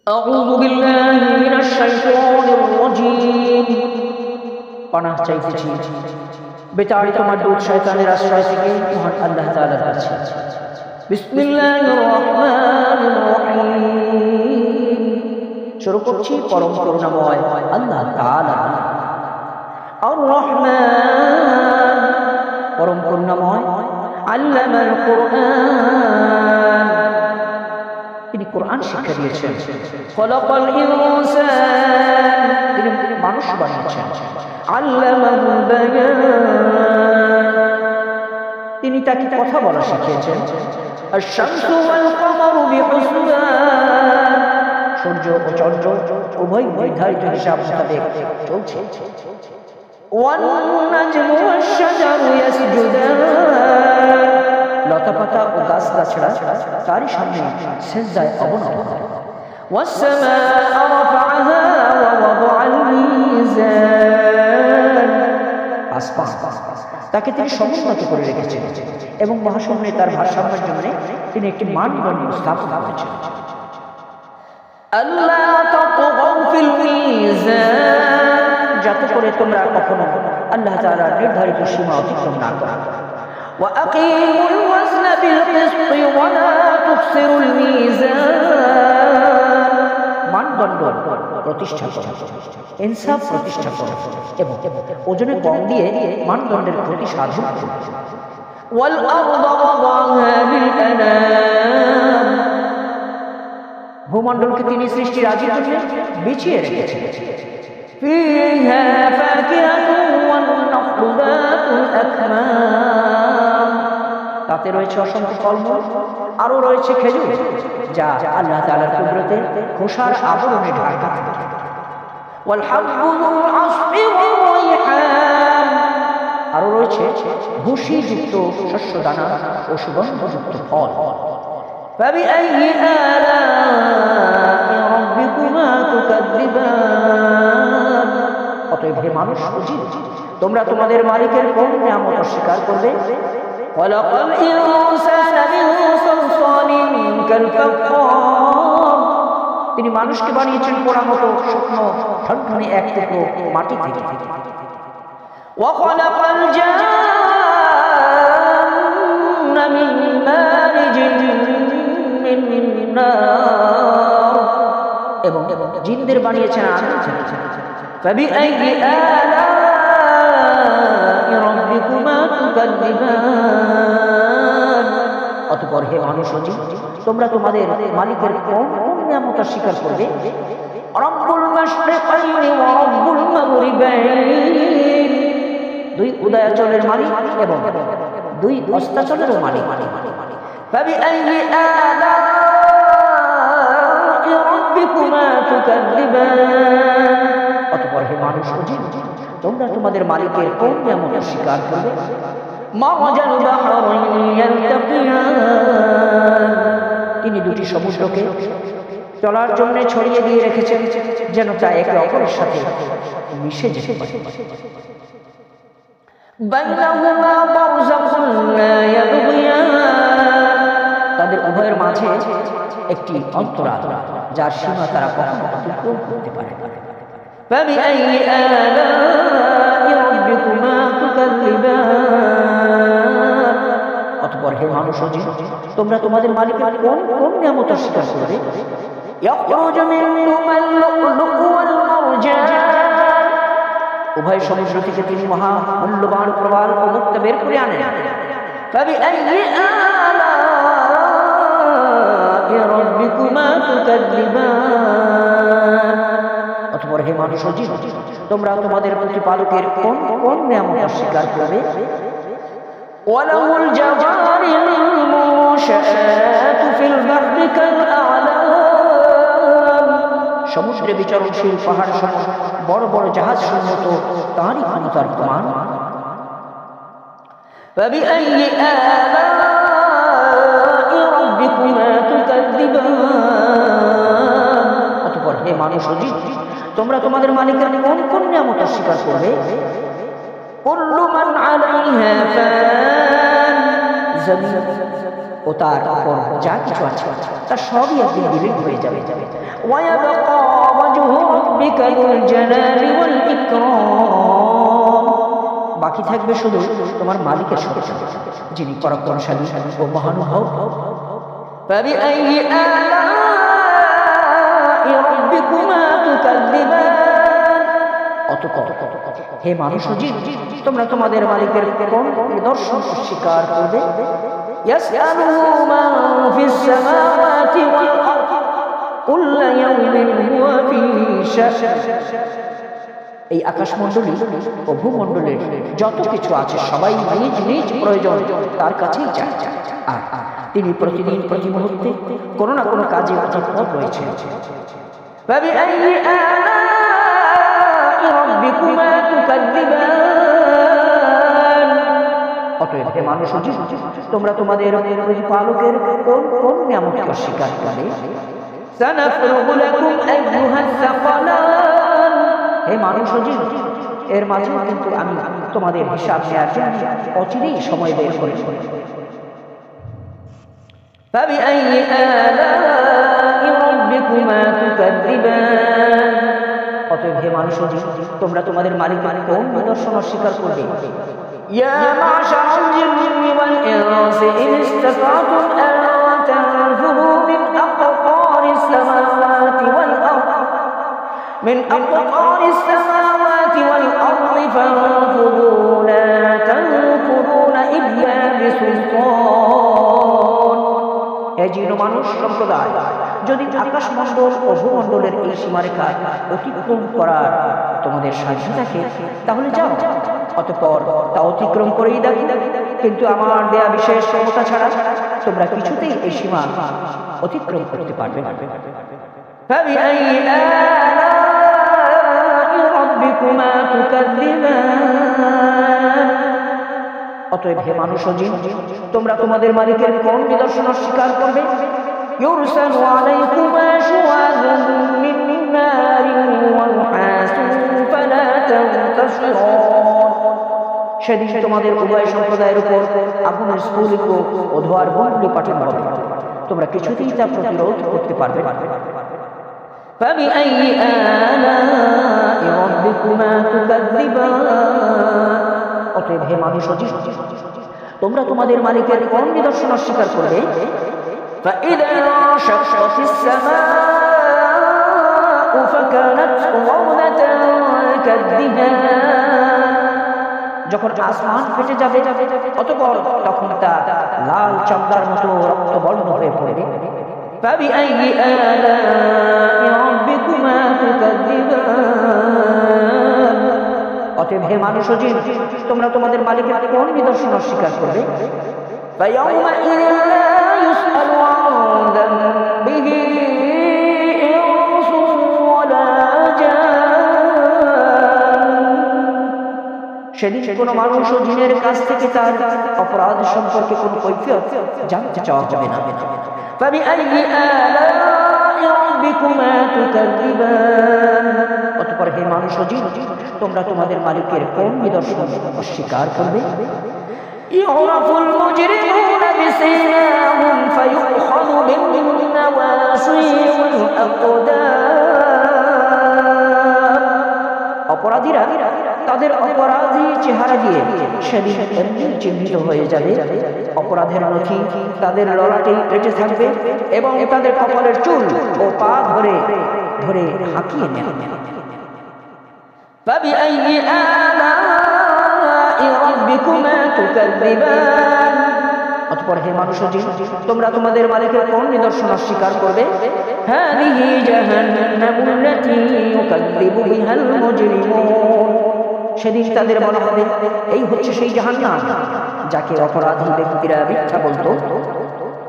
أعوذ بالله من الشيطان الرجيم পানাহ চাইতেছি বিতাড়িত মাদুদ শয়তানের আশ্রয় থেকে মহান আল্লাহ তাআলার কাছে। বিসমিল্লাহির রহমানির রহিম। শুরু করছি পরম করুণাময় আল্লাহ তাআলা। আর রহমান পরম করুণাময়, আল্লামাল কুরআন তিনি কোরআন শিক্ষা দিয়েছেন। খলাকাল ইনসান তিনি মানুষ বানিয়েছেন। আল্লামাহুল বায়ান তিনি তাকে কথা বলা শিখিয়েছেন। আশ-শামসু ওয়াল কমারু বিহুসবান সূর্য ও চন্দ্র উভয় নির্ধারিত হিসাব মোতাবেক চলছে। ওয়ান নাজমু ওয়াশ-শাজারু ইয়াসজুদান লতাপাতা ও গাছ গাছড়া তারই সামনে সিজদায় অবনত। ওয়াস-সামাআ রাফা'আহা ওয়া ওয়াদা'আল মিজান আসমান তাকে তিনি সমুন্নত করে রেখেছেন এবং মহাশূন্যে তার ভারসাম্যের জন্য তিনি একটি মানদণ্ড স্থাপন করেছেন। আল্লাহ তাতগাউ ফিল মিজান যাতে করে তোমরা কখনো আল্লাহ তাআলার নির্ধারিত সীমা অতিক্রম না করো। وأقيموا الوزن بالقسط ولا تخسروا الميزان মানদণ্ড প্রতিষ্ঠা করো, ইনসাফ প্রতিষ্ঠা করো এবং ওজনে কম দিয়ে মানদণ্ডের প্রতি সাধন করো। والأرض وضعها للأنام ভূমণ্ডলকে তিনি সৃষ্টির আদির জন্য বিছিয়ে রেখেছেন। فيها فاكهة والنخل ذات الأكمام তাতে রয়েছে অসংখ্য ফলমূল, আরো রয়েছে খেজুর যা আল্লাহ তাআলার কুদরতে খোসার আবরণে ঢাকা থাকে। ওয়াল-হাব্বু যুল-আসফি ওয়ার-রাইহান আরো রয়েছে ভুসিযুক্ত শস্য দানা ও সুগন্ধযুক্ত ফল। ফাবিআইয়ি আলা'i রাব্বিকুমা তুকাযযিবান অতএব হে মানুষ ও জিন তোমরা তোমাদের মালিকের কোন নিয়ামত অস্বীকার করবে? খলাকাল ইনসানা মিন সালসালিন কাল-ফাখখার তিনি মানুষকে বানিয়েছেন পোড়া মতো শুকনো ঠনঠনে এক টুকরো মাটি থেকে। ওয়া খলাকাল জান্না মিন মারিজিন মিন নার এবং জিনদের বানিয়েছেন আগুন থেকে। ফাবিআইয়ি আলা'i রাব্বিকুমা তুকাযযিবান অতঃপর হে মানুষ ও জিন তোমরা তোমাদের মালিকের কোন কোন নিয়ামত স্বীকার করবে? রব্বুল মাশরিকাইনি ওয়া রব্বুল মাগরিবাইন দুই উদয়াচলের মালিক এবং দুই অস্তাচলের মালিক। ফাবিআইয়ি আলা'i রাব্বিকুমা তুকাযযিবান অতঃপর হে মানুষ ও জিন তোমরা তোমাদের মালিকের কোন নিয়ামত স্বীকার করবে? মারাজাল বাহরাইন ইয়ালতাকিয়ান তিনি দুটি সমুদ্রকে চলার জন্য ছড়িয়ে দিয়ে রেখেছেন যেন তা একে অপরের সাথে মিশে যেতে পারে। বাইনাহুমা বারযাখুন লা ইয়াবগিয়ান তাদের উভয়ের মাঝে একটি অন্তরাল যার সীমা তারা কখনো অতিক্রম করতে পারে না। ফাবিআইয়ি আলা'i রাব্বিকুমা তুকাযযিবান অতঃপর হে মানুষ ও জিন তোমরা তোমাদের মালিকের কোন কোন নিয়ামত স্বীকার করবে? ইয়াখরুজু মিনহুমাল লু'লু'উ ওয়াল মারজান উভয় সমুদ্র থেকে তিনি মহা মূল্যবান প্রবাল ও মুক্তা বের করে আনেন। ফাবিআইয়ি আলা'i রাব্বিকুমা তুকাযযিবান অতঃপর হে মানুষ ও জিন তোমরা তোমাদের প্রতিপালকের কোন কোন নিয়ামত স্বীকার করবে? ওয়ালাহুল জাওয়ারিল মুনশাআতু ফিল বাহরি কাল-আ'লাম সমুদ্রে বিচরণশীল পাহাড় সম বড় বড় জাহাজ সম্মত তারই ক্ষমতার প্রমাণ। ফাবিআইয়ি আলা'i রাব্বিকুমা তুকাযযিবান অতঃপর হে মানুষ ও জিন তোমরা তোমাদের মালিকের কোন কোন নিয়ামত স্বীকার করবে? কুল্লু মান আলাইহা ফান জমিন ও তার উপর যা কিছু আছে তার সবই একদিন বিলীন হয়ে যাবে। ওয়ায়াবকা ওয়াজহু রাব্বিকা যুল জালালি ওয়াল ইকরাম, বাকি থাকবে শুধু তোমার মালিকের সত্তা, যিনি পরাক্রমশালী ও মহানুভব। ফাবিআইয়ি আলাই রাব্বিকুমা তুকাযযিবান, অতঃপর হে মানুষ ও জিন, তোমরা তোমাদের মালিকের কোন নিদর্শন অস্বীকার করবে? ইয়াসআলুহু মান ফিস সামাওয়াতি ওয়াল আরদ কুল্লু ইয়াওমিন হুয়া ফী শা'n, এই আকাশমণ্ডলী ও ভূমণ্ডলের যত কিছু আছে সবাই নিজ নিজ প্রয়োজন তার কাছেই চায়, আর তিনি প্রতিদিন প্রতি মুহূর্তে কোনো না কোনো কাজে তৎপর রয়েছেন। ফাবিআইয়ি আলাই রাব্বিকুমা তুকাযযিবান, অতএব হে মানুষ ও জিন, তোমরা তোমাদের প্রতিপালকের কোন কোন নিয়ামতকে অস্বীকার করবে? সানাফরুগু লাকুম আইয়ুহাস সাকালান, হে মানুষ ও জিন, এর মাঝেও কিন্তু আমি তোমাদের হিসাব নেওয়ার জন্য অচিরেই সময় বের করে। ফাবিআইয়ি আলাই রাব্বিকুমা তুকাযযিবান, অতএব হে মানুষ ও জিন, তোমরা তোমাদের মালিকের কোন নিদর্শন অস্বীকার করবে? ইয়া মা'শারাল জিন্নি ওয়াল ইনসি ইন ইসতাতা'তুম আন তানফুযু মিন আকতারিস সামাওয়াতি ওয়াল আরদ من أقطار السماوات والأرض فانفذوا لا تنفذون إلا بسلطان। হে জিন ও মানুষ সম্প্রদায়, যদি আকাশমণ্ডল ও ভূমণ্ডলের এই সীমারেখা অতিক্রম করার তোমাদের সাধ্য থাকে তাহলে যাও, অতঃপর তা অতিক্রম করেই দেখো, কিন্তু আমার দেয়া বিশেষ ক্ষমতা ছাড়া তোমরা কিছুতেই এই সীমা অতিক্রম করতে পারবে না। ফাবিআইয়ি আলাই রাব্বিকুমা তুকাযযিবান, অতএব হে মানুষ ও জিন, তোমরা তোমাদের মালিকের কোন নিদর্শন অস্বীকার করবে? ইউরসালু আলাইকুমা শুওয়াযুম মিন নারিন ওয়া নুহাসুন ফালা তানতাসিরান, সেদিন তোমাদের উভয় সম্প্রদায়ের উপর আগুনের স্ফুলিঙ্গ ও ধোঁয়ার বন্দি পাঠানো হবে, তোমরা কিছুতেই তা প্রতিরোধ করতে পারবে না। ফাবিআইয়ি আলাই রাব্বিকুমা তুকাযযিবান, অতএব হে মানুষ ও জিন, তোমরা তোমাদের মালিকের কোন নিদর্শন অস্বীকার করবে? ফাইযা শাক্কাতিস সামাউ ফাকানাত ওয়াদাতান কাদ্দিহান, যখন আসমান ফেটে যাবে অতঃপর তখন তা লাল চামড়ার মতো রক্তবর্ণ হয়ে পড়বে। ফাবিআইয়ি আলাই রাব্বিকুমা তুকাযযিবান, অতএব হে মানুষ ও জিন, তোমরা তোমাদের মালিকের কোন নিদর্শন অস্বীকার করবে? ফায়াউমাইযিন লা ইউসআলু আন যানবিহি ইনসুন ওয়ালা জান, সেদিন কোনো মানুষ ও জিনের কাছ থেকে তার অপরাধ সম্পর্কে কোনো কৈফিয়ত জানতে চাওয়া হবে না। ফাবিআইয়ি আলাই রাব্বিকুমা তুকাযযিবান, অতঃপর হে মানুষ ও জিন, তোমরা তোমাদের মালিকের কোন নিদর্শন অস্বীকার করবে? ইউরাফুল মুজরিমুনা বিসিমাহুম ফায়ুখাযু বিন-নাওয়াসি ওয়াল আকদাম, অপরাধীরা তাদের অপরাধী চেহারা দিয়ে সেদিন এমনি চিহ্নিত হয়ে যাবে, অপরাধের নথি তাদের ললাটেই লেগে থাকবে এবং তাদের কপালের চুল ও পা ধরে ধরে হাঁকিয়ে নেবে। ফাবিআইয়ি আলাই রাব্বিকুমা তুকাযযিবান, অতঃপর হে মানুষ ও জিন, তোমরা তোমাদের মালিকের কোন নিদর্শন অস্বীকার করবে? হাযিহি জাহান্নামুল্লাতী ইউকাযযিবু বিহাল মুজরিমুন, সেদিন তাদের বলা হবে, এই হচ্ছে সেই জাহান্নাম যাকে অপরাধী ব্যক্তিরা মিথ্যা বলতো।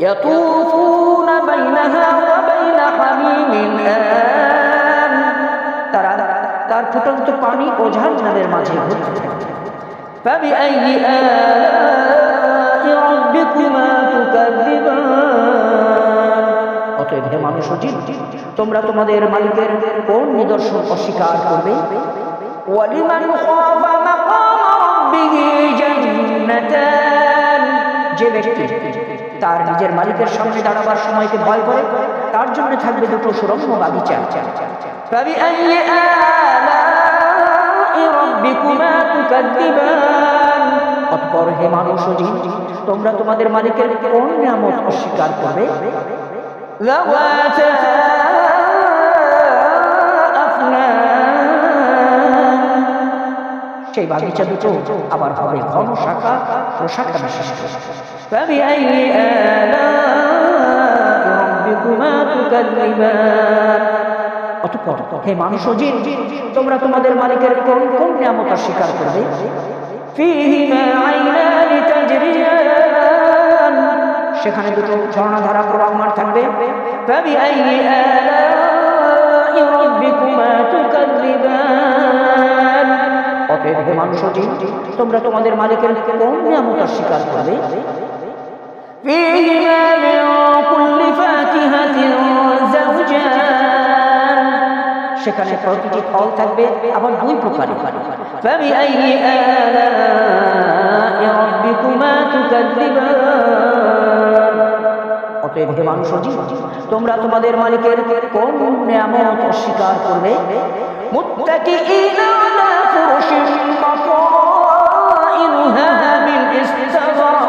ইয়াতুফুনা বাইনাহা ওয়া বাইনা হামিমিন আন, তারা তার ফুটন্ত পানি ও ঝাঁঝালের মাঝে ঘুরতে থাকে। ফাবিআইয়ি আলাই রাব্বিকুমা তুকাযযিবান, অতএব হে মানুষ ও জিন, তোমরা তোমাদের মালিকের কোন নিদর্শন অস্বীকার করবে? ওয়ালিমান খাফা মাকাম রাব্বিহি জান্নাতান, যে ব্যক্তি তার নিজের মালিকের সামনে দাঁড়াবার সময়কে ভয় করে, তার জন্য থাকবে দুটো সুরম্য বাগিচা। অতঃপর হে মানুষ ও জিন, তোমরা তোমাদের মালিকের কোন নিয়ামত অস্বীকার করবে? সেই বাগিচা দুটো আবার হবে ঘন শাখা প্রশাখা বিশিষ্ট। অতঃপর হে মানুষ ও জিন, তোমরা তোমাদের মালিকের কোন কোন নিয়ামত অস্বীকার করবে? সেখানে দুটো ঝর্ণাধারা প্রবাহমান থাকবে। অতএব হে মানুষ ও জিন, তোমরা তোমাদের মালিকের কোন নিয়ামত অস্বীকার করবে? সেখানে প্রতিটি ফল থাকবে আবার দুই প্রকারের। অতএব হে মানুষ ও জিন, তোমরা তোমাদের মালিকের কোন নিয়ামত অস্বীকার করবে? মুত্তাকিইনা আলা ফুরুশিন বাতাইনুহা বিল ইসতাবরাক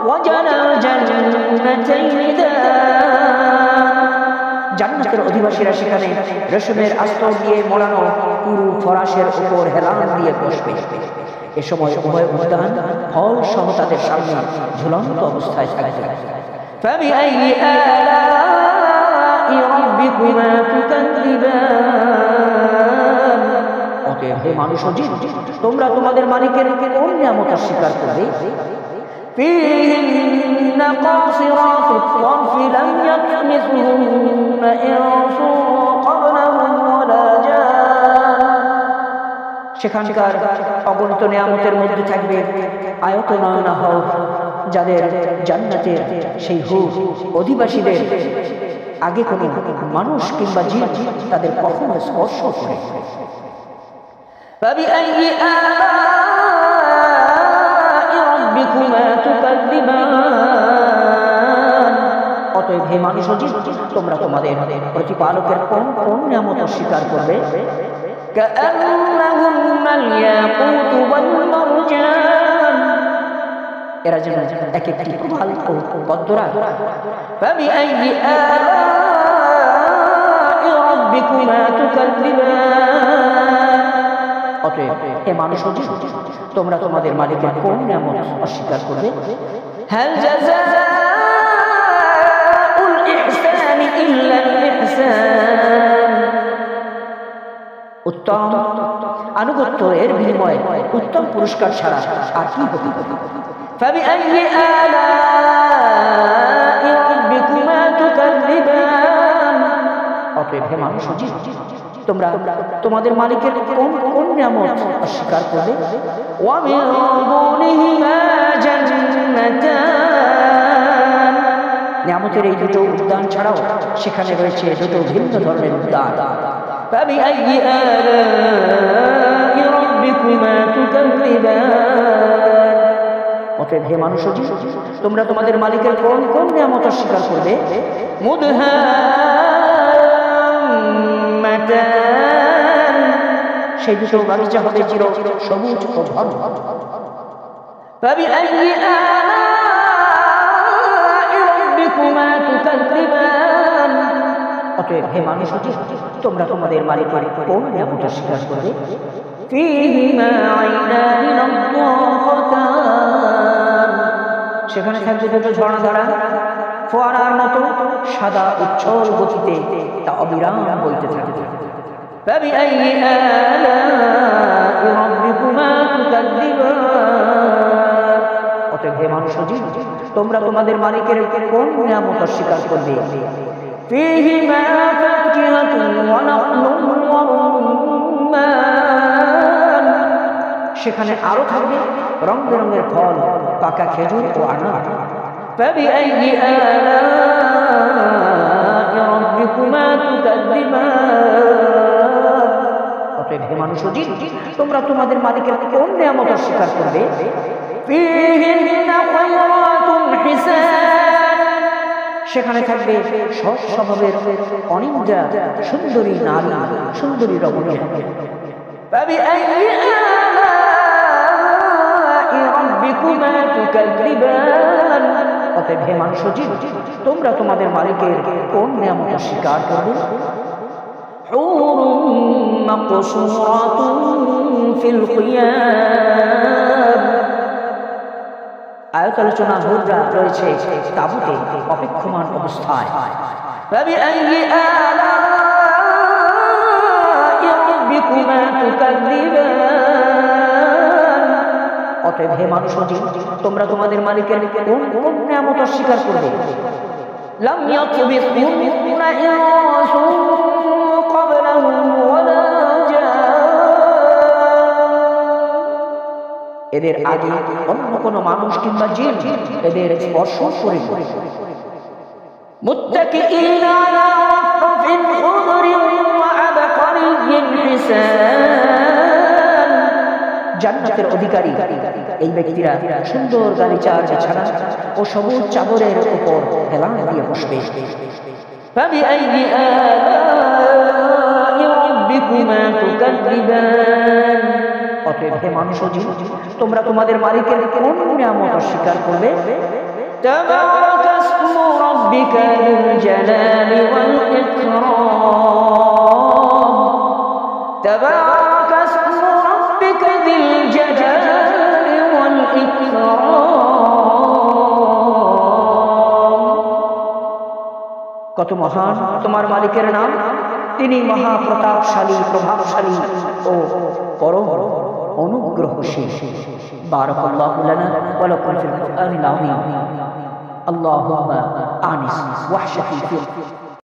ওয়া জানাল জান্নাতাইনি দান। জান্নাতের অধিবাসীরা সেখানে রেশমের আস্তর দিয়ে মোড়ানো পুরু ফরাশের উপর হেলান দিয়ে বসবে। এ সময় উভয় উদ্যান ফল সহ তাদের সামনে ঝুলন্ত অবস্থায় থাকবে। অতএব হে মানুষ ও জিন, তোমরা তোমাদের মালিকের কোন নিয়ামত অস্বীকার করবে? সেখানকার অগণিত নিয়ামতের মধ্যে থাকবে আয়তনয়না হও, যাদের জান্নাতের সেই হুর অধিবাসীদের আগে কোনো মানুষ কিংবা জিন তাদের কখনো স্পর্শ করে। অতএব হে মানুষ ও জিন, তোমরা তোমাদের প্রতিপালকের কোন কোন নিয়ামত অস্বীকার করবে? এরা যেন এক একটি প্রবাল ও পদ্মরা। অতএব হে মানুষ ও জিন, তোমরা তোমাদের মালিকের কোন নিয়ামত অস্বীকার করবে? হাল জাযাউল ইহসানি ইল্লাল ইহসান। উত্তম আনুগত্য এর বিনিময়ে উত্তম পুরস্কার ছাড়া আর কি হতে পারে? অতএব হে মানুষ ও জিন, তোমরা তোমাদের মালিকের কোন কোন নিয়ামত অস্বীকার করবে? নিয়ামতের এই দুটো উদ্যান ছাড়াও সেখানে রয়েছে দুটো ভিন্ন ধরনের উদ্যান। অতএব হে মানুষ ও জিন, তোমরা তোমাদের মালিকের কোন কোন নিয়ামত অস্বীকার করবে? সেই দুটো বাগিচা হবে চির সবুজ ও ঘন। অতএব হে মানুষ ও জিন, তোমরা তোমাদের মালিকের কোন নিয়ামত অস্বীকার করবে? সেখানে থাকবে দুটো ঝর্ণাধারা, ফোয়ারার মতো সাদা উচ্ছল গতিতে তা অবিরাম বইতে থাকবে। অতএব হে মানুষ ও জিন, তোমরা তোমাদের মালিকের কোন নিয়ামত অস্বীকার করবে? সেখানে আরো থাকবে রং বেরঙের ফল, পাকা খেজুর ও আনার। অতএব হে মানুষ ও জিন, তোমরা তোমাদের মালিকের কোন নিয়ামত অস্বীকার করবে? হিসান, সেখানে থাকবে সৎ স্বভাবের অনিন্দা সুন্দরী নারী, সুন্দরী রমণী। فبأي آلاء ربكما تكذبان, অতএব হে মানুষজীব, তোমরা তোমাদের মালিকের কোন নিয়ামত স্বীকার করবে? حور مقصورات في الخيام, আয়াত আলোচনা হুররা রয়েছে তাঁবুতে অপেক্ষমান অবস্থায়। فبأي آلاء ربكما تكذبان, অতএব হে মানুষজীব, তোমরা তোমাদের মালিকের কোন কোন নিয়ামত স্বীকার করবে? لم يطمثهن إنس قبلهم ولا جان, এদের আগে অন্য কোনো মানুষ কিংবা জিন এদের স্পর্শ করে। মুত্তাকিঈন আলা রাফিন খুদরিন ওয়া আবকারিয়্যিন হিসান, জান্নাতের অধিকারী এই ব্যক্তিরা সুন্দর গালিচার বিছানা ও সবুজ চাদরের উপর হেলান দিয়ে বসবে। فبأي آلاء ربكما تكذبان, অতএব হে মানুষজীব, তোমরা তোমাদের মালিকের কোন নিয়ামত স্বীকার করবে? تبارك اسم ربك ذو الجلال والإكرام, تبارك اسم ربك ذي الجلال والإكرام, কত মহান তোমার মালিকের নাম, তিনি মহাপ্রতাপশালী, প্রভাবশালী ও পরম অনুগ্রহশীল। বারাকাল্লাহু লানা ওয়া লাকুম ফিল কুরআনিল আযীম। আল্লাহুম্মা আনিস ওয়াহশাতি ফিল